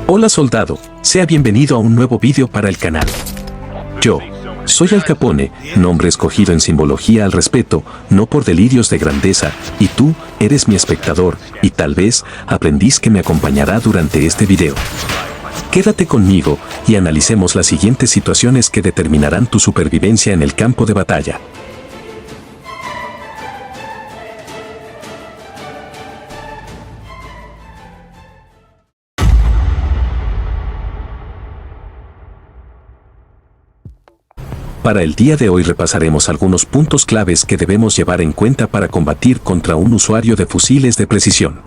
Hola soldado, sea bienvenido a un nuevo vídeo para el canal. Yo soy Al Capone, nombre escogido en simbología al respeto, no por delirios de grandeza, y tú eres mi espectador, y tal vez aprendiz que me acompañará durante este video. Quédate conmigo y analicemos las siguientes situaciones que determinarán tu supervivencia en el campo de batalla. Para el día de hoy repasaremos algunos puntos claves que debemos llevar en cuenta para combatir contra un usuario de fusiles de precisión.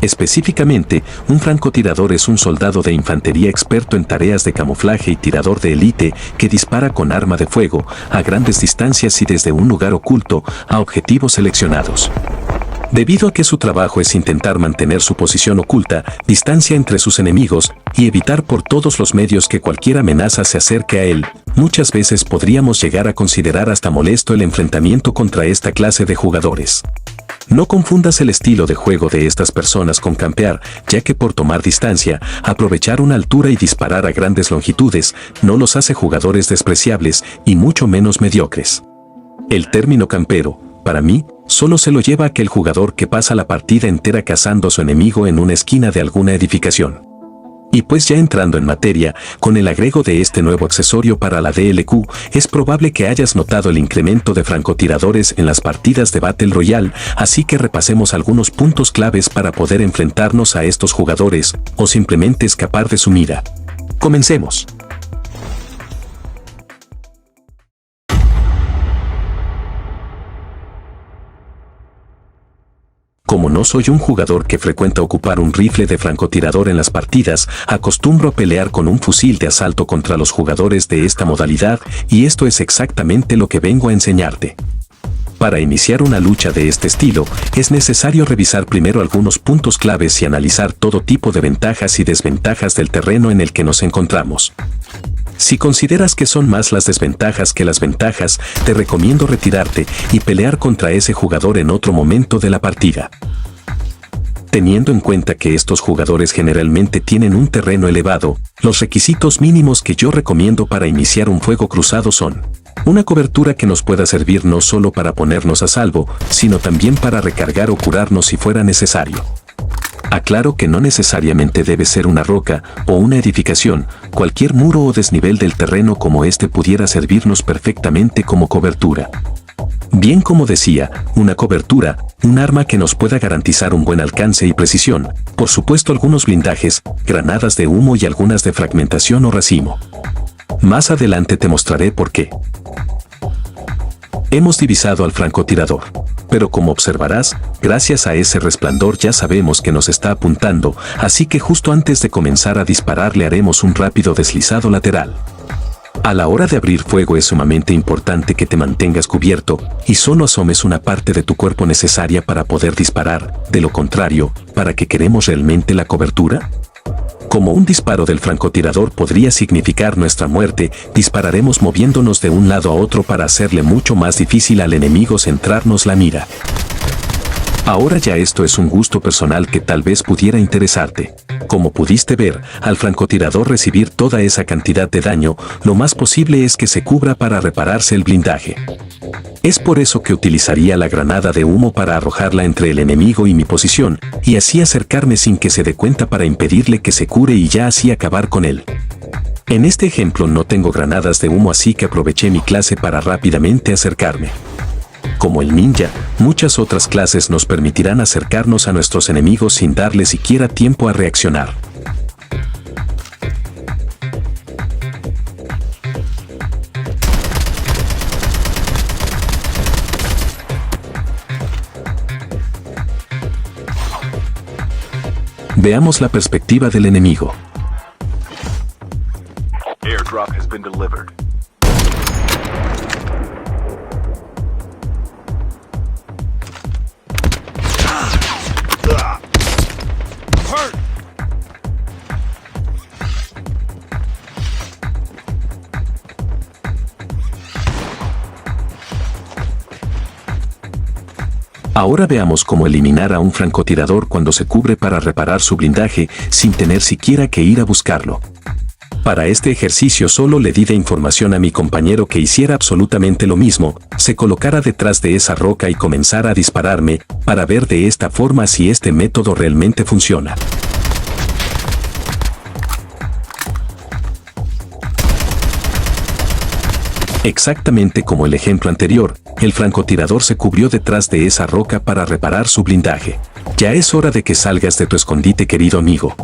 Específicamente, un francotirador es un soldado de infantería experto en tareas de camuflaje y tirador de élite que dispara con arma de fuego a grandes distancias y desde un lugar oculto a objetivos seleccionados. Debido a que su trabajo es intentar mantener su posición oculta, distancia entre sus enemigos y evitar por todos los medios que cualquier amenaza se acerque a él, muchas veces podríamos llegar a considerar hasta molesto el enfrentamiento contra esta clase de jugadores. No confundas el estilo de juego de estas personas con campear, ya que por tomar distancia, aprovechar una altura y disparar a grandes longitudes, no los hace jugadores despreciables y mucho menos mediocres. El término campero, para mí, solo se lo lleva aquel jugador que pasa la partida entera cazando a su enemigo en una esquina de alguna edificación. Y pues ya entrando en materia, con el agrego de este nuevo accesorio para la DLQ, es probable que hayas notado el incremento de francotiradores en las partidas de Battle Royale, así que repasemos algunos puntos claves para poder enfrentarnos a estos jugadores, o simplemente escapar de su mira. Comencemos. Como no soy un jugador que frecuenta ocupar un rifle de francotirador en las partidas, acostumbro a pelear con un fusil de asalto contra los jugadores de esta modalidad, y esto es exactamente lo que vengo a enseñarte. Para iniciar una lucha de este estilo, es necesario revisar primero algunos puntos claves y analizar todo tipo de ventajas y desventajas del terreno en el que nos encontramos. Si consideras que son más las desventajas que las ventajas, te recomiendo retirarte y pelear contra ese jugador en otro momento de la partida. Teniendo en cuenta que estos jugadores generalmente tienen un terreno elevado, los requisitos mínimos que yo recomiendo para iniciar un fuego cruzado son: una cobertura que nos pueda servir no solo para ponernos a salvo, sino también para recargar o curarnos si fuera necesario. Aclaro que no necesariamente debe ser una roca o una edificación, cualquier muro o desnivel del terreno como este pudiera servirnos perfectamente como cobertura. Bien, como decía, una cobertura, un arma que nos pueda garantizar un buen alcance y precisión, por supuesto algunos blindajes, granadas de humo y algunas de fragmentación o racimo. Más adelante te mostraré por qué. Hemos divisado al francotirador, pero como observarás, gracias a ese resplandor ya sabemos que nos está apuntando, así que justo antes de comenzar a disparar le haremos un rápido deslizado lateral. A la hora de abrir fuego es sumamente importante que te mantengas cubierto y solo asomes una parte de tu cuerpo necesaria para poder disparar, de lo contrario, ¿para qué queremos realmente la cobertura? Como un disparo del francotirador podría significar nuestra muerte, dispararemos moviéndonos de un lado a otro para hacerle mucho más difícil al enemigo centrarnos la mira. Ahora ya esto es un gusto personal que tal vez pudiera interesarte. Como pudiste ver, al francotirador recibir toda esa cantidad de daño, lo más posible es que se cubra para repararse el blindaje. Es por eso que utilizaría la granada de humo para arrojarla entre el enemigo y mi posición, y así acercarme sin que se dé cuenta para impedirle que se cure y ya así acabar con él. En este ejemplo no tengo granadas de humo, así que aproveché mi clase para rápidamente acercarme. Como el ninja, muchas otras clases nos permitirán acercarnos a nuestros enemigos sin darle siquiera tiempo a reaccionar. Veamos la perspectiva del enemigo. Airdrop has been delivered. Ahora veamos cómo eliminar a un francotirador cuando se cubre para reparar su blindaje sin tener siquiera que ir a buscarlo. Para este ejercicio solo le di de información a mi compañero que hiciera absolutamente lo mismo, se colocara detrás de esa roca y comenzara a dispararme, para ver de esta forma si este método realmente funciona. Exactamente como el ejemplo anterior, el francotirador se cubrió detrás de esa roca para reparar su blindaje. Ya es hora de que salgas de tu escondite, querido amigo.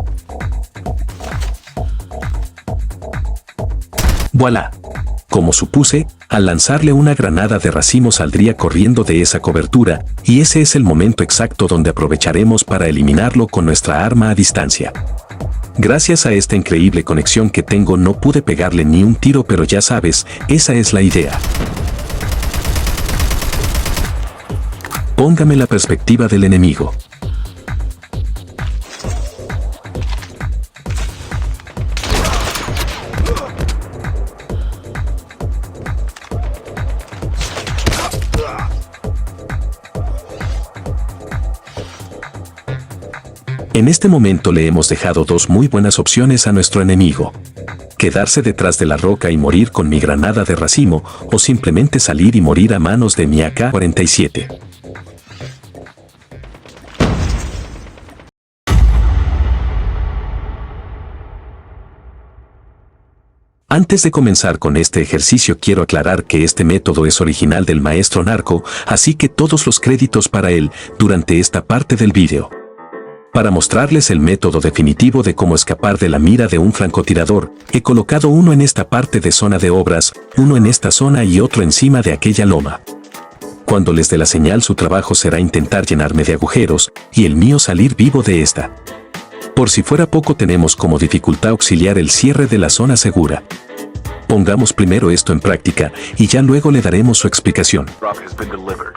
¡Voilá! Como supuse, al lanzarle una granada de racimo saldría corriendo de esa cobertura, y ese es el momento exacto donde aprovecharemos para eliminarlo con nuestra arma a distancia. Gracias a esta increíble conexión que tengo no pude pegarle ni un tiro, pero ya sabes, esa es la idea. Póngame la perspectiva del enemigo. En este momento le hemos dejado dos muy buenas opciones a nuestro enemigo. Quedarse detrás de la roca y morir con mi granada de racimo, o simplemente salir y morir a manos de mi AK-47. Antes de comenzar con este ejercicio quiero aclarar que este método es original del maestro Narco, así que todos los créditos para él durante esta parte del vídeo. Para mostrarles el método definitivo de cómo escapar de la mira de un francotirador, he colocado uno en esta parte de zona de obras, uno en esta zona y otro encima de aquella loma. Cuando les dé la señal, su trabajo será intentar llenarme de agujeros, y el mío salir vivo de esta. Por si fuera poco, tenemos como dificultad auxiliar el cierre de la zona segura. Pongamos primero esto en práctica, y ya luego le daremos su explicación. Drop has been delivered.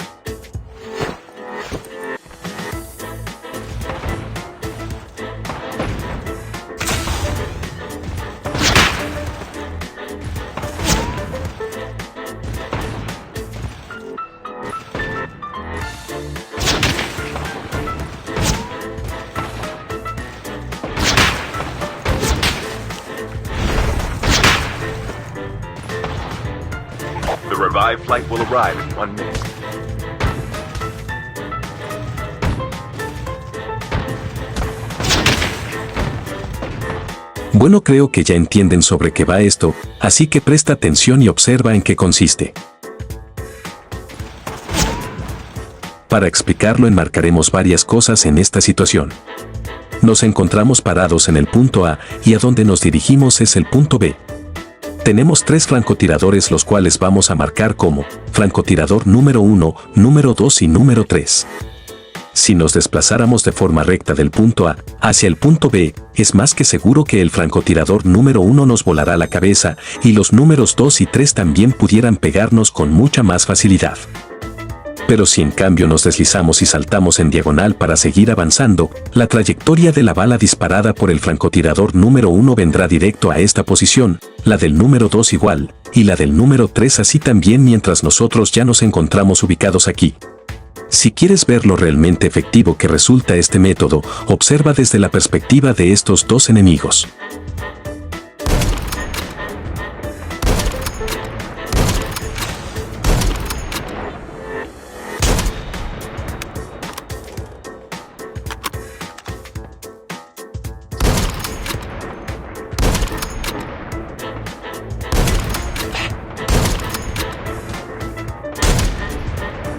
The revived flight will arrive in 1 minute. Bueno, creo que ya entienden sobre qué va esto, así que presta atención y observa en qué consiste. Para explicarlo, enmarcaremos varias cosas en esta situación. Nos encontramos parados en el punto A y a donde nos dirigimos es el punto B. Tenemos tres francotiradores, los cuales vamos a marcar como francotirador número 1, número 2 y número 3. Si nos desplazáramos de forma recta del punto A hacia el punto B, es más que seguro que el francotirador número 1 nos volará la cabeza y los números 2 y 3 también pudieran pegarnos con mucha más facilidad. Pero si en cambio nos deslizamos y saltamos en diagonal para seguir avanzando, la trayectoria de la bala disparada por el francotirador número 1 vendrá directo a esta posición, la del número 2 igual, y la del número 3 así también, mientras nosotros ya nos encontramos ubicados aquí. Si quieres ver lo realmente efectivo que resulta este método, observa desde la perspectiva de estos dos enemigos.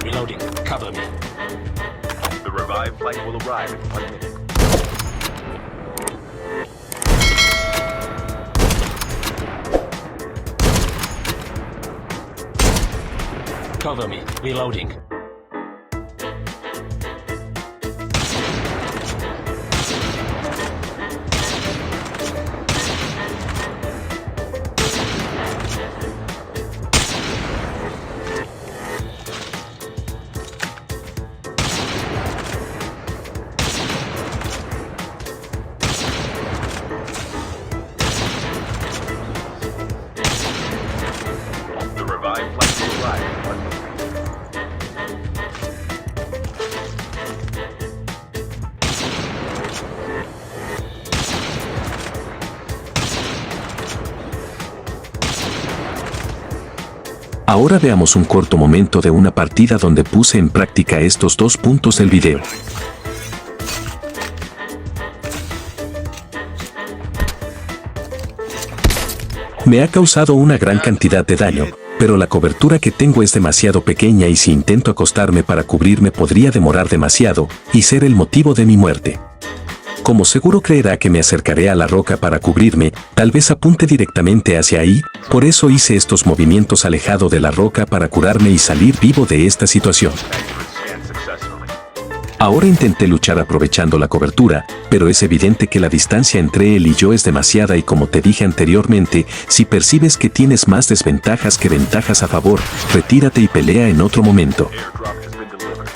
Reloading. Cover me. The revived flight will arrive in 1 minute. Cover me. Reloading. The revived flight will arrive in 1 minute. Ahora veamos un corto momento de una partida donde puse en práctica estos 2 puntos del video. Me ha causado una gran cantidad de daño, pero la cobertura que tengo es demasiado pequeña y si intento acostarme para cubrirme podría demorar demasiado y ser el motivo de mi muerte. Como seguro creerá que me acercaré a la roca para cubrirme, tal vez apunte directamente hacia ahí, por eso hice estos movimientos alejado de la roca para curarme y salir vivo de esta situación. Scan successfully. Ahora intenté luchar aprovechando la cobertura, pero es evidente que la distancia entre él y yo es demasiada y como te dije anteriormente, si percibes que tienes más desventajas que ventajas a favor, retírate y pelea en otro momento. Airdrop has been delivered.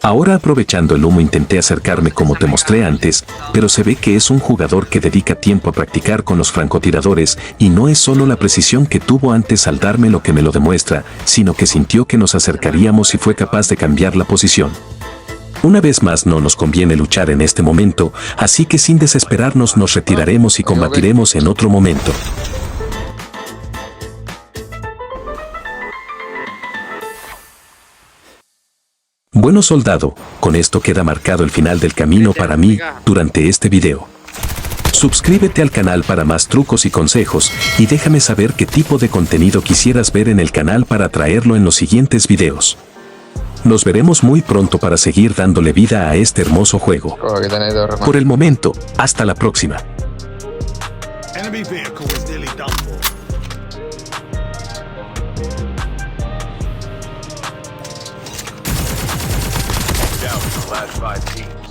Ahora aprovechando el humo intenté acercarme como te mostré antes, pero se ve que es un jugador que dedica tiempo a practicar con los francotiradores y no es solo la precisión que tuvo antes al darme lo que me lo demuestra, sino que sintió que nos acercaríamos y fue capaz de cambiar la posición. Una vez más no nos conviene luchar en este momento, así que sin desesperarnos nos retiraremos y combatiremos en otro momento. Bueno soldado, con esto queda marcado el final del camino para mí durante este video. Suscríbete al canal para más trucos y consejos y déjame saber qué tipo de contenido quisieras ver en el canal para traerlo en los siguientes videos. Nos veremos muy pronto para seguir dándole vida a este hermoso juego. Como que tenéis dos Por el momento, hasta la próxima. Enemy vehicle is nearly done for. Down to the last 5 teams.